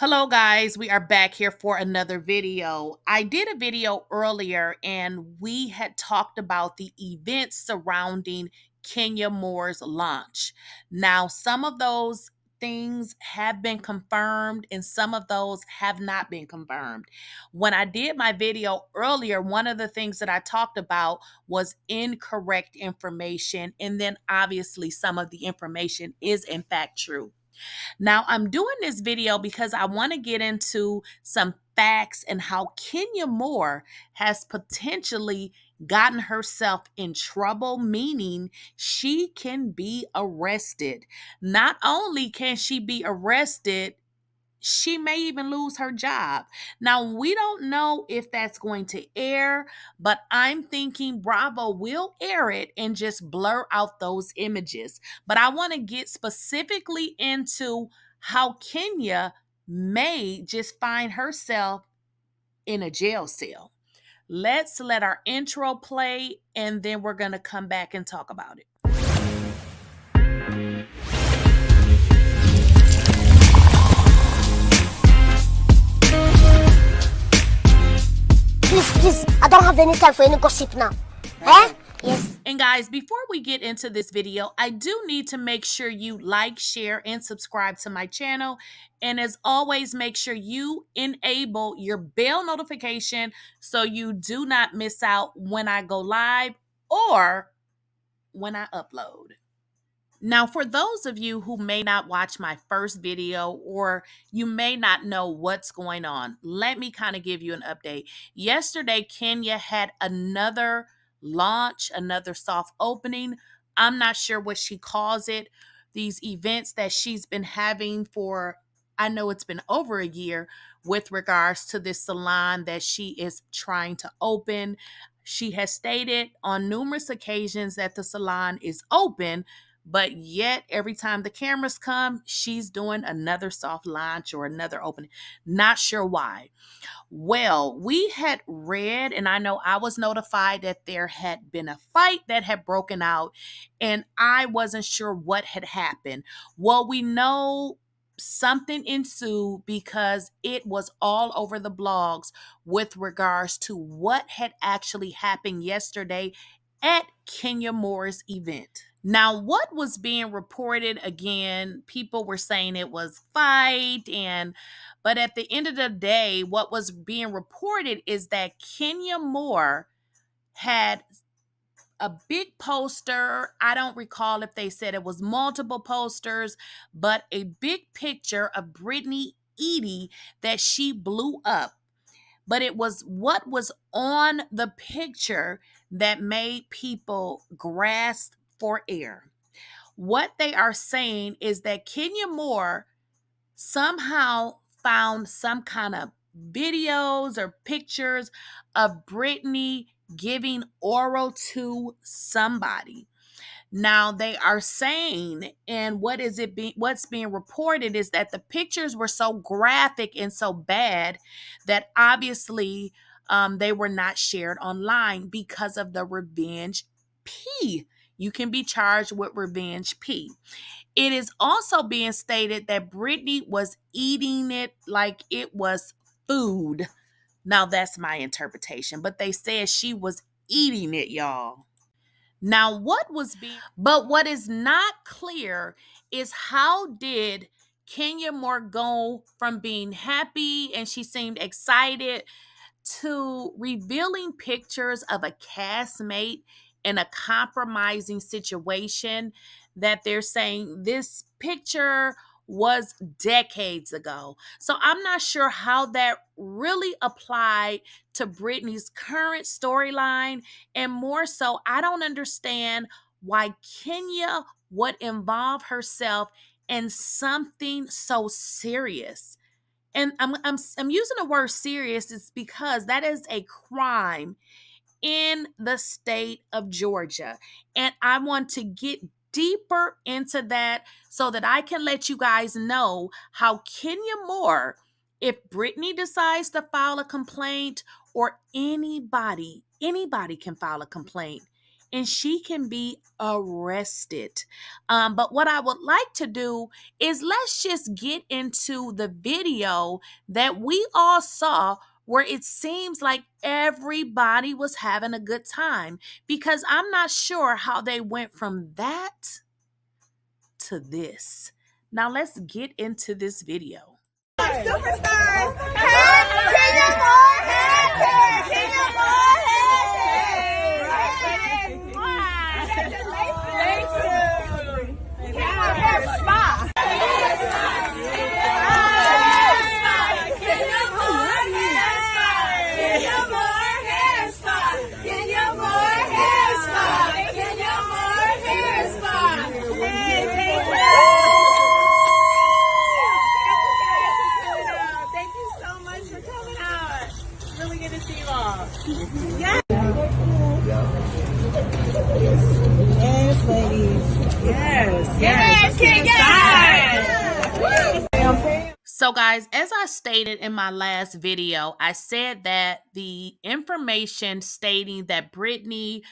Hello guys, we are back here for another video. I did a video earlier and we had talked about the events surrounding Kenyamoore's launch. Now, some of those things have been confirmed and some of those have not been confirmed. When I did my video earlier, one of the things that I talked about was incorrect information, and then obviously some of the information is in fact true. Now, I'm doing this video because I want to get into some facts and how Kenyamoore has potentially gotten herself in trouble, meaning she can be arrested. Not only can she be arrested, she may even lose her job. Now, we don't know if that's going to air, but I'm thinking Bravo will air it and just blur out those images. But I want to get specifically into how Kenya may just find herself in a jail cell. Let's let our intro play and then we're going to come back and talk about it. Please, I don't have any time for any gossip now. Eh? Yes. And guys, before we get into this video, I do need to make sure you like, share, and subscribe to my channel. And as always, make sure you enable your bell notification so you do not miss out when I go live or when I upload. Now, for those of you who may not watch my first video or you may not know what's going on, let me kind of give you an update. Yesterday, Kenya had another launch, another soft opening. I'm not sure what she calls it. These events that she's been having for, I know it's been over a year with regards to this salon that she is trying to open. She has stated on numerous occasions that the salon is open, but yet every time the cameras come, she's doing another soft launch or another opening. Not sure why. Well, we had read, and I know I was notified that there had been a fight that had broken out, and I wasn't sure what had happened. Well, we know something ensued because it was all over the blogs with regards to what had actually happened yesterday at Kenyamoore's event. Now, what was being reported again, people were saying it was fight but at the end of the day, what was being reported is that Kenyamoore had a big poster. I don't recall if they said it was multiple posters, but a big picture of Britney Edy that she blew up. But it was what was on the picture that made people grasp for air. What they are saying is that Kenyamoore somehow found some kind of videos or pictures of Britney giving oral to somebody. Now they are saying, and what's being reported is that the pictures were so graphic and so bad that obviously they were not shared online because of the revenge P. You can be charged with revenge P. It is also being stated that Britney was eating it like it was food. Now that's my interpretation, but they said she was eating it, y'all. Now, what is not clear is how did Kenyamoore go from being happy and she seemed excited to revealing pictures of a castmate in a compromising situation that they're saying this picture was decades ago. So I'm not sure how that really applied to Britney's current storyline. And more so, I don't understand why Kenya would involve herself in something so serious. And I'm using the word serious is because that is a crime in the state of Georgia. And I want to get deeper into that so that I can let you guys know how Kenyamoore, if Britney decides to file a complaint or anybody can file a complaint, and she can be arrested. But what I would like to do is let's just get into the video that we all saw where it seems like everybody was having a good time, because I'm not sure how they went from that to this. Now let's get into this video. Superstars! Hey, Kenyamoore! Hey, Kenyamoore! Hey, thank you. Kenyamoore hair spa. Kenyamoore hair spa. Kenyamoore hair spa. Kenyamoore hair spa. Hey, thank you. Thank you so much for coming out. Really good to see you all. Yes. Yes, ladies. Yes. Yes. So guys, as I stated in my last video, I said that the information stating that Britney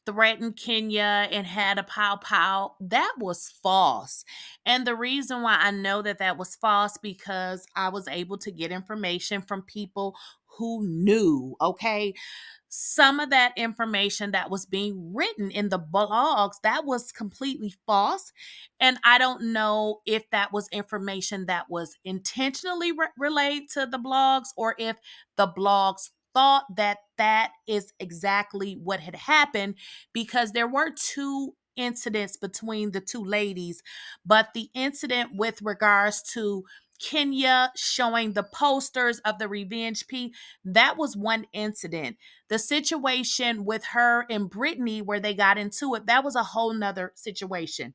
threatened Kenya and had a pow pow, that was false. And the reason why I know that that was false, because I was able to get information from people who knew, okay? Some of that information that was being written in the blogs, that was completely false. And I don't know if that was information that was intentionally relayed to the blogs, or if the blogs thought that that is exactly what had happened, because there were two incidents between the two ladies. But the incident with regards to Kenya showing the posters of the Revenge P, that was one incident. The situation with her and Britney, where they got into it, that was a whole nother situation.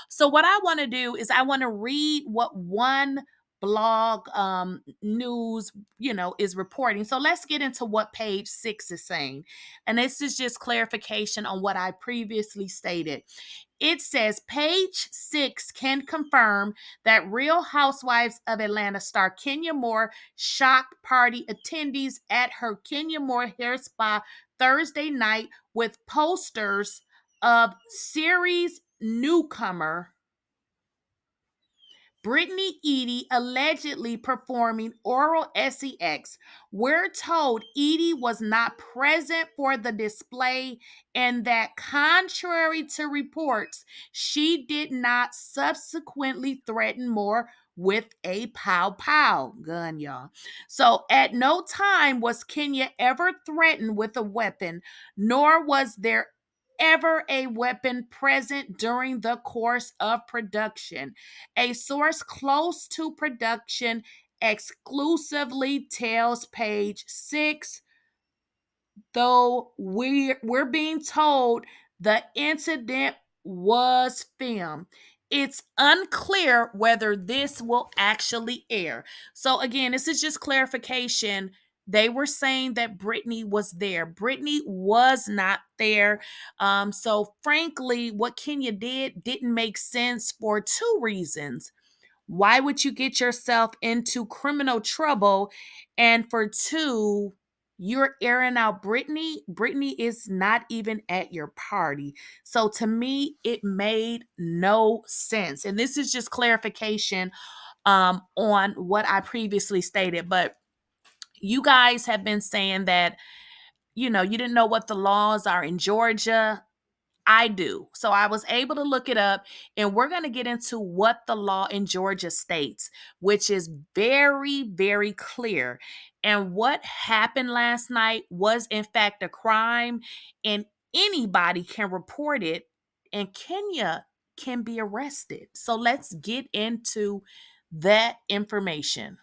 So what I want to do is I want to read what one blog news, is reporting. So let's get into what page 6 is saying. And this is just clarification on what I previously stated. It says page 6 can confirm that Real Housewives of Atlanta star Kenyamoore shocked party attendees at her Kenyamoore hair spa Thursday night with posters of series newcomer Britney Edy allegedly performing oral sex. We're told Edy was not present for the display, and that contrary to reports, she did not subsequently threaten Moore with a pow pow gun, y'all. So at no time was Kenya ever threatened with a weapon, nor was there ever a weapon present during the course of production. A source close to production exclusively tells page 6, though we're being told the incident was filmed. It's unclear whether this will actually air. So again, this is just clarification. They were saying that Britney was there. Britney was not there. So frankly, what Kenya did didn't make sense for two reasons. Why would you get yourself into criminal trouble? And for two, you're airing out Britney. Britney is not even at your party. So to me, it made no sense. And this is just clarification on what I previously stated. But you guys have been saying that, you didn't know what the laws are in Georgia. I do. So I was able to look it up, and we're going to get into what the law in Georgia states, which is very, very clear. And what happened last night was, in fact, a crime, and anybody can report it, and Kenya can be arrested. So let's get into that information.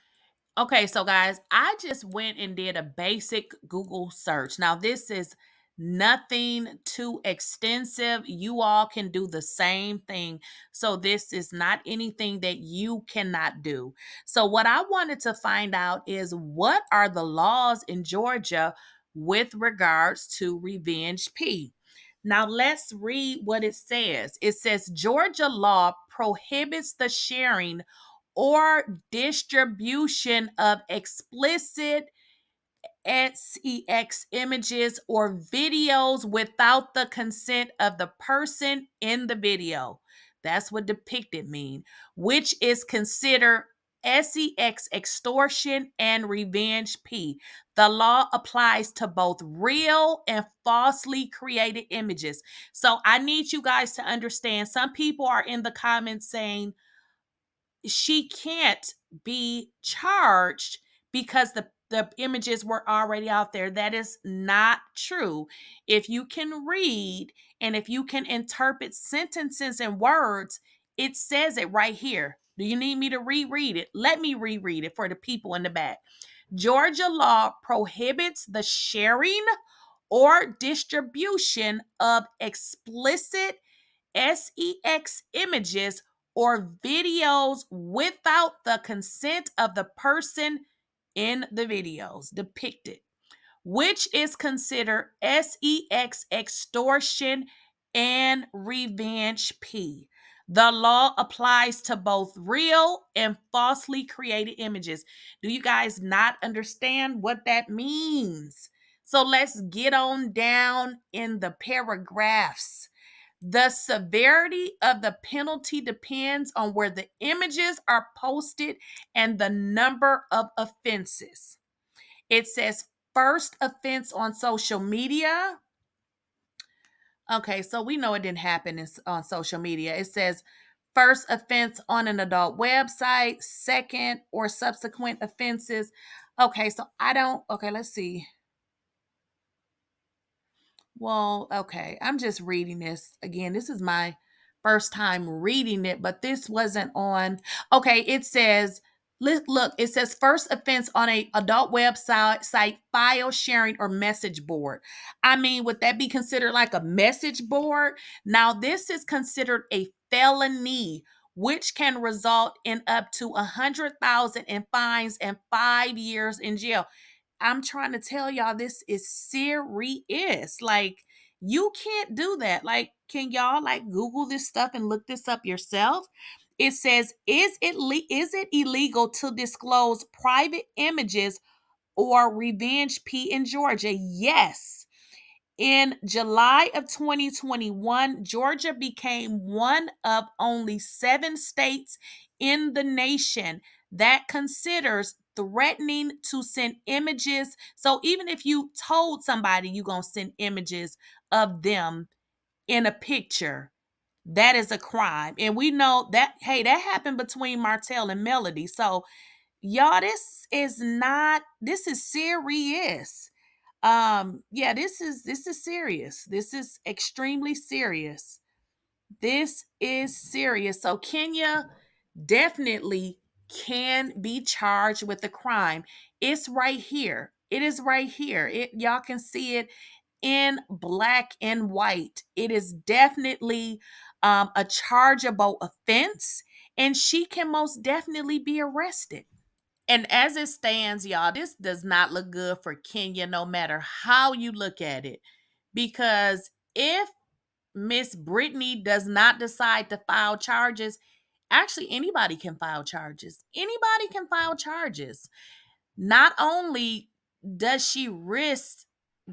Okay, so guys, I just went and did a basic Google search. Now, this is nothing too extensive. You all can do the same thing. So, this is not anything that you cannot do. So, what I wanted to find out is, what are the laws in Georgia with regards to Revenge P? Now, let's read what it says. It says Georgia law prohibits the sharing or distribution of explicit sex images or videos without the consent of the person in the video. That's what depicted mean, which is considered sex extortion and revenge P. The law applies to both real and falsely created images. So I need you guys to understand. Some people are in the comments saying she can't be charged because the images were already out there. That is not true. If you can read and if you can interpret sentences and words, it says it right here. Do you need me to reread it? Let me reread it for the people in the back. Georgia law prohibits the sharing or distribution of explicit sex images or videos without the consent of the person in the videos depicted, which is considered sex extortion and revenge P. The law applies to both real and falsely created images. Do you guys not understand what that means? So let's get on down in the paragraphs. The severity of the penalty depends on where the images are posted and the number of offenses. It says first offense on social media. Okay, so we know it didn't happen on social media. It says first offense on an adult website, second or subsequent offenses. Okay, so okay, let's see. Well, okay, I'm just reading this again. This is my first time reading it, but this wasn't on. Okay, it says, look, it says first offense on a adult website, file sharing or message board. I mean, would that be considered like a message board? Now, this is considered a felony, which can result in up to 100,000 in fines and 5 years in jail. I'm trying to tell y'all this is serious. Like, you can't do that. Like, can y'all like Google this stuff and look this up yourself? It says, is it illegal to disclose private images or revenge P in Georgia? Yes. In July of 2021, Georgia became one of only 7 states in the nation that considers threatening to send images. So even if you told somebody you're going to send images of them in a picture, that is a crime. And we know that, hey, that happened between Martell and Melody. So y'all, this is serious. Yeah, this is serious. This is extremely serious. This is serious. So Kenya definitely can be charged with a crime. It's right here. It is right here. Y'all can see it in black and white. It is definitely a chargeable offense, and she can most definitely be arrested. And as it stands, y'all, this does not look good for Kenya, no matter how you look at it. Because if Miss Britney does not decide to file charges, actually anybody can file charges. Anybody can file charges. Not only does she risk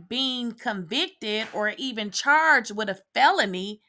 being convicted or even charged with a felony,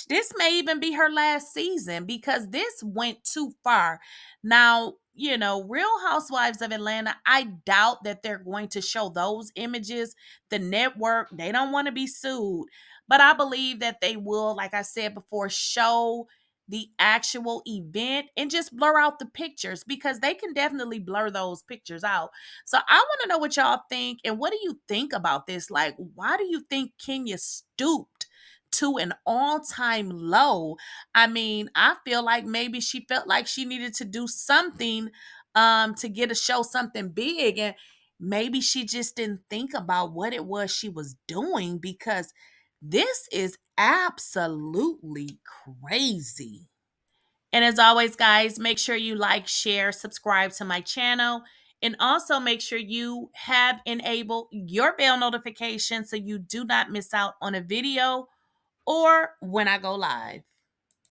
this may even be her last season because this went too far. Now, Real Housewives of Atlanta, I doubt that they're going to show those images. The network, they don't want to be sued. But I believe that they will, like I said before, show the actual event and just blur out the pictures because they can definitely blur those pictures out. So I want to know what y'all think and what do you think about this? Like, why do you think Kenya stooped to an all-time low? I mean, I feel like maybe she felt like she needed to do something to get a show something big, and maybe she just didn't think about what it was she was doing because this is absolutely crazy. And as always, guys, make sure you like, share, subscribe to my channel. And also make sure you have enabled your bell notification so you do not miss out on a video or when I go live.